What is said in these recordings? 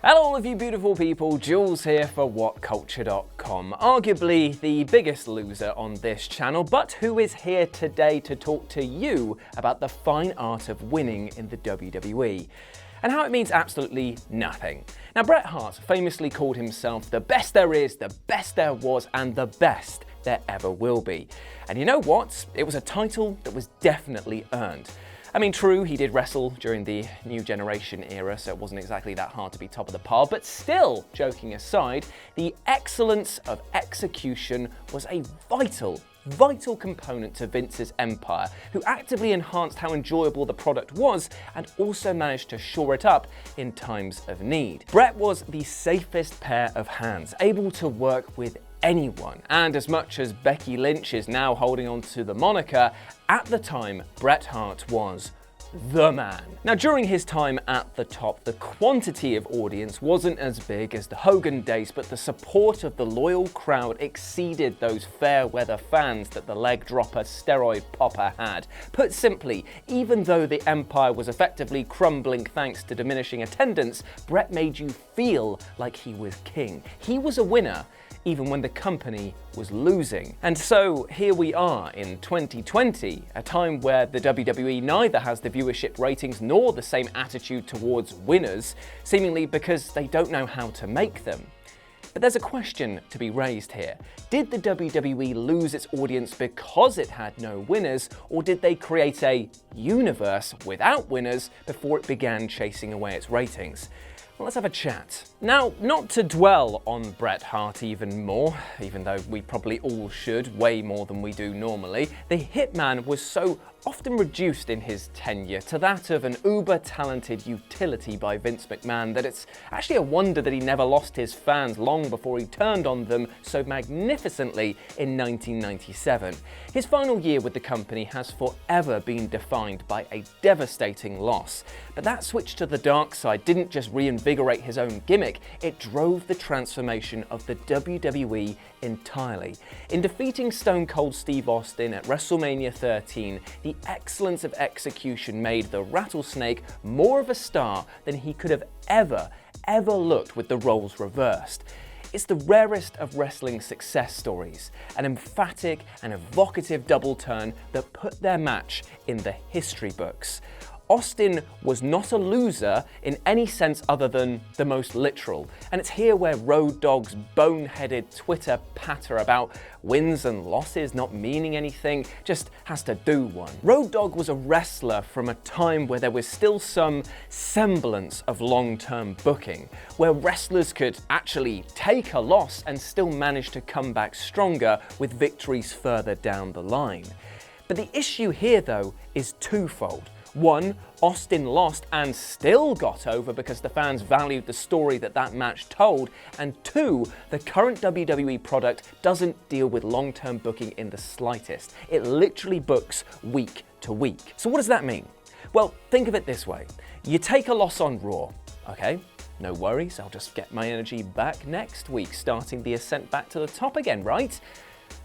Hello all of you beautiful people, Jules here for WhatCulture.com. Arguably the biggest loser on this channel, but who is here today to talk to you about the fine art of winning in the WWE. And how it means absolutely nothing. Now, Bret Hart famously called himself the best there is, the best there was, and the best there ever will be. And you know what? It was a title that was definitely earned. I mean, true, he did wrestle during the New Generation era, so it wasn't exactly that hard to be top of the pile, but still, joking aside, the excellence of execution was a vital component to Vince's empire, who actively enhanced how enjoyable the product was and also managed to shore it up in times of need. Bret was the safest pair of hands, able to work with anyone, and as much as Becky Lynch is now holding on to the moniker, at the time Bret Hart was the man. Now, during his time at the top, the quantity of audience wasn't as big as the Hogan days, but the support of the loyal crowd exceeded those fair weather fans that the leg dropper steroid popper had. Put simply, even though the empire was effectively crumbling thanks to diminishing attendance, Bret made you feel like he was king. He was a winner, even when the company was losing. And so here we are in 2020, a time where the WWE neither has the viewership ratings nor the same attitude towards winners, seemingly because they don't know how to make them. But there's a question to be raised here. Did the WWE lose its audience because it had no winners, or did they create a universe without winners before it began chasing away its ratings? Well, let's have a chat. Now, not to dwell on Bret Hart even more, even though we probably all should, way more than we do normally, the Hitman was so often reduced in his tenure to that of an uber-talented utility by Vince McMahon that it's actually a wonder that he never lost his fans long before he turned on them so magnificently in 1997. His final year with the company has forever been defined by a devastating loss. But that switch to the dark side didn't just reinvigorate his own gimmick, it drove the transformation of the WWE entirely. In defeating Stone Cold Steve Austin at WrestleMania 13, the excellence of execution made the Rattlesnake more of a star than he could have ever looked with the roles reversed. It's the rarest of wrestling success stories, an emphatic and evocative double turn that put their match in the history books. Austin was not a loser in any sense other than the most literal, and it's here where Road Dogg's boneheaded Twitter patter about wins and losses not meaning anything just has to do one. Road Dogg was a wrestler from a time where there was still some semblance of long-term booking, where wrestlers could actually take a loss and still manage to come back stronger with victories further down the line. But the issue here, though, is twofold. One, Austin lost and still got over because the fans valued the story that match told, and two, the current WWE product doesn't deal with long-term booking in the slightest. It literally books week to week. So what does that mean? Well, think of it this way. You take a loss on Raw, okay? No worries, I'll just get my energy back next week, starting the ascent back to the top again, right?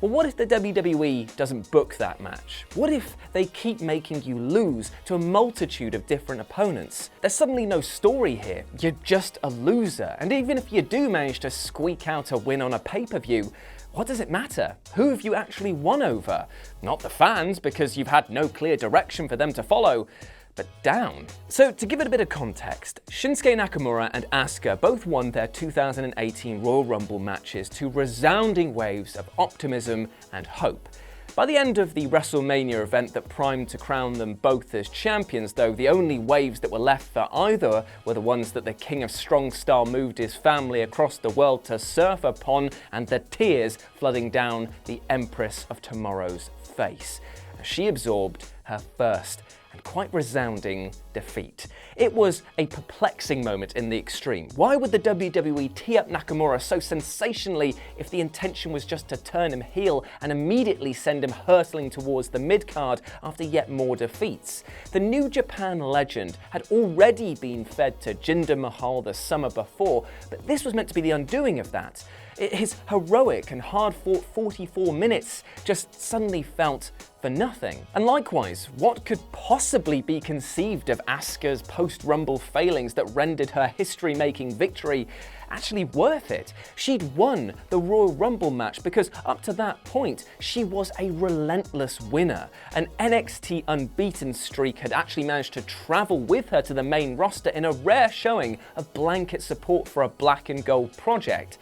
Well, what if the WWE doesn't book that match? What if they keep making you lose to a multitude of different opponents? There's suddenly no story here. You're just a loser. And even if you do manage to squeak out a win on a pay-per-view, what does it matter? Who have you actually won over? Not the fans, because you've had no clear direction for them to follow, but down. So to give it a bit of context, Shinsuke Nakamura and Asuka both won their 2018 Royal Rumble matches to resounding waves of optimism and hope. By the end of the WrestleMania event that primed to crown them both as champions, though, the only waves that were left for either were the ones that the King of Strong Style moved his family across the world to surf upon, and the tears flooding down the Empress of Tomorrow's face as she absorbed her first and quite resounding defeat. It was a perplexing moment in the extreme. Why would the WWE tee up Nakamura so sensationally if the intention was just to turn him heel and immediately send him hurtling towards the mid-card after yet more defeats? The New Japan legend had already been fed to Jinder Mahal the summer before, but this was meant to be the undoing of that. His heroic and hard-fought 44 minutes just suddenly felt for nothing. And likewise, what could possibly be conceived of Asuka's post-Rumble failings that rendered her history-making victory actually worth it? She'd won the Royal Rumble match because up to that point, she was a relentless winner. An NXT unbeaten streak had actually managed to travel with her to the main roster in a rare showing of blanket support for a black and gold project.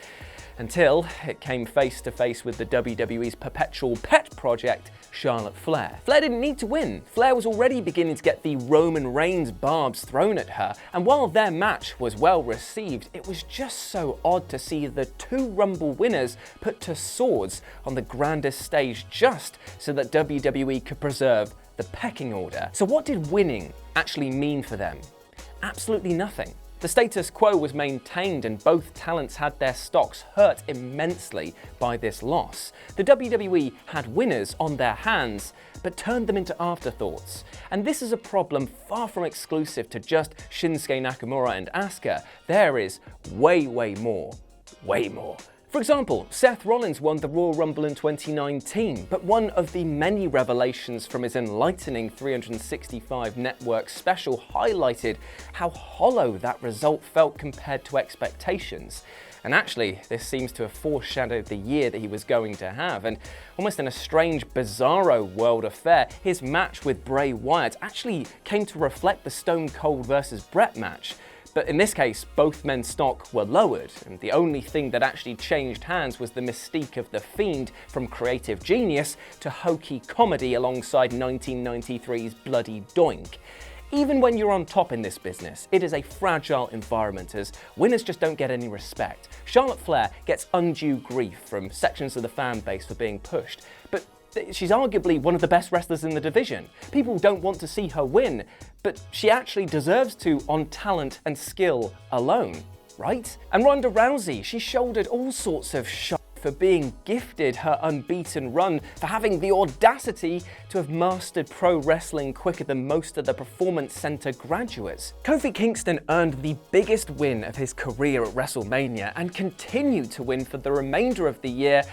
Until it came face to face with the WWE's perpetual pet project, Charlotte Flair. Flair didn't need to win. Flair was already beginning to get the Roman Reigns barbs thrown at her, and while their match was well received, it was just so odd to see the two Rumble winners put to swords on the grandest stage just so that WWE could preserve the pecking order. So what did winning actually mean for them? Absolutely nothing. The status quo was maintained and both talents had their stocks hurt immensely by this loss. The WWE had winners on their hands, but turned them into afterthoughts. And this is a problem far from exclusive to just Shinsuke Nakamura and Asuka. There is way more. For example, Seth Rollins won the Royal Rumble in 2019, but one of the many revelations from his enlightening 365 Network special highlighted how hollow that result felt compared to expectations. And actually, this seems to have foreshadowed the year that he was going to have. And almost in a strange, bizarro world affair, his match with Bray Wyatt actually came to reflect the Stone Cold versus Bret match. But in this case, both men's stock were lowered, and the only thing that actually changed hands was the mystique of The Fiend from creative genius to hokey comedy alongside 1993's Bloody Doink. Even when you're on top in this business, it is a fragile environment as winners just don't get any respect. Charlotte Flair gets undue grief from sections of the fan base for being pushed, but she's arguably one of the best wrestlers in the division. People don't want to see her win, but she actually deserves to on talent and skill alone, right? And Ronda Rousey, she shouldered all sorts of shit for being gifted her unbeaten run, for having the audacity to have mastered pro wrestling quicker than most of the Performance Center graduates. Kofi Kingston earned the biggest win of his career at WrestleMania and continued to win for the remainder of the year.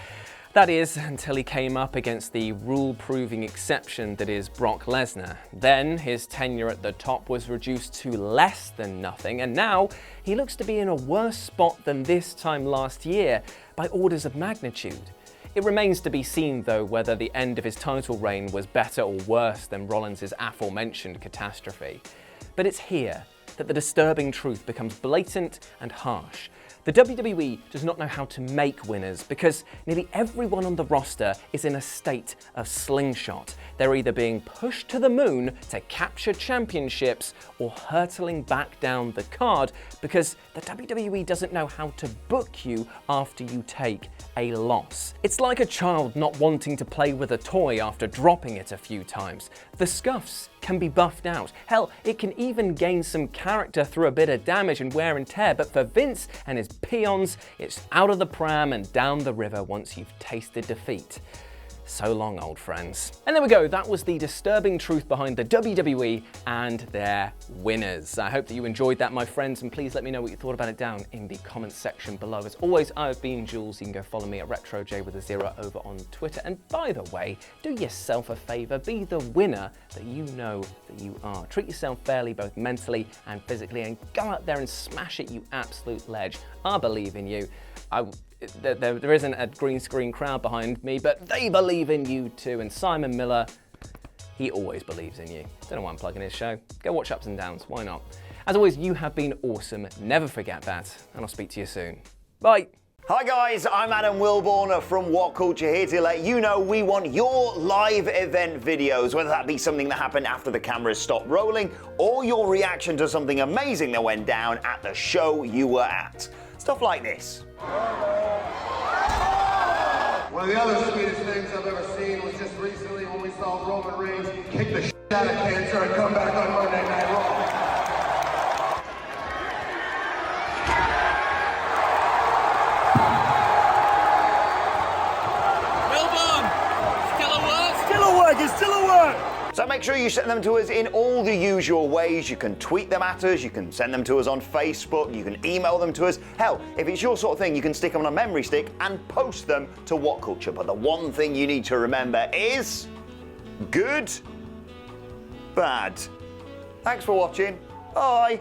That is, until he came up against the rule-proving exception that is Brock Lesnar. Then his tenure at the top was reduced to less than nothing, and now he looks to be in a worse spot than this time last year by orders of magnitude. It remains to be seen, though, whether the end of his title reign was better or worse than Rollins' aforementioned catastrophe. But it's here that the disturbing truth becomes blatant and harsh. The WWE does not know how to make winners because nearly everyone on the roster is in a state of slingshot. They're either being pushed to the moon to capture championships or hurtling back down the card because the WWE doesn't know how to book you after you take a loss. It's like a child not wanting to play with a toy after dropping it a few times. The scuffs can be buffed out. Hell, it can even gain some character through a bit of damage and wear and tear, but for Vince and his peons, it's out of the pram and down the river once you've tasted defeat. So long, old friends. And there we go, that was the disturbing truth behind the WWE and their winners. I hope that you enjoyed that, my friends, and please let me know what you thought about it down in the comments section below. As always, I've been Jules. You can go follow me at RetroJ with a 0 over on Twitter. And by the way, do yourself a favor, be the winner that you know that you are. Treat yourself fairly, both mentally and physically, and go out there and smash it, you absolute ledge. I believe in you. There isn't a green screen crowd behind me, but they believe in you too. And Simon Miller, he always believes in you. Don't know why I'm plugging his show. Go watch Ups and Downs, why not? As always, you have been awesome. Never forget that, and I'll speak to you soon. Bye. Hi guys, I'm Adam Wilborn from WhatCulture, here to let you know we want your live event videos, whether that be something that happened after the cameras stopped rolling, or your reaction to something amazing that went down at the show you were at. Stuff like this. One of the other sweetest things I've ever seen was just recently when we saw Roman Reigns kick the shit out of cancer and come back on Monday Night Raw. Wilborn, still a work? Still a work, it's still a work! So make sure you send them to us in all the usual ways. You can tweet them at us, you can send them to us on Facebook, you can email them to us. Hell, if it's your sort of thing, you can stick them on a memory stick and post them to WhatCulture. But the one thing you need to remember is good, bad. Thanks for watching. Bye.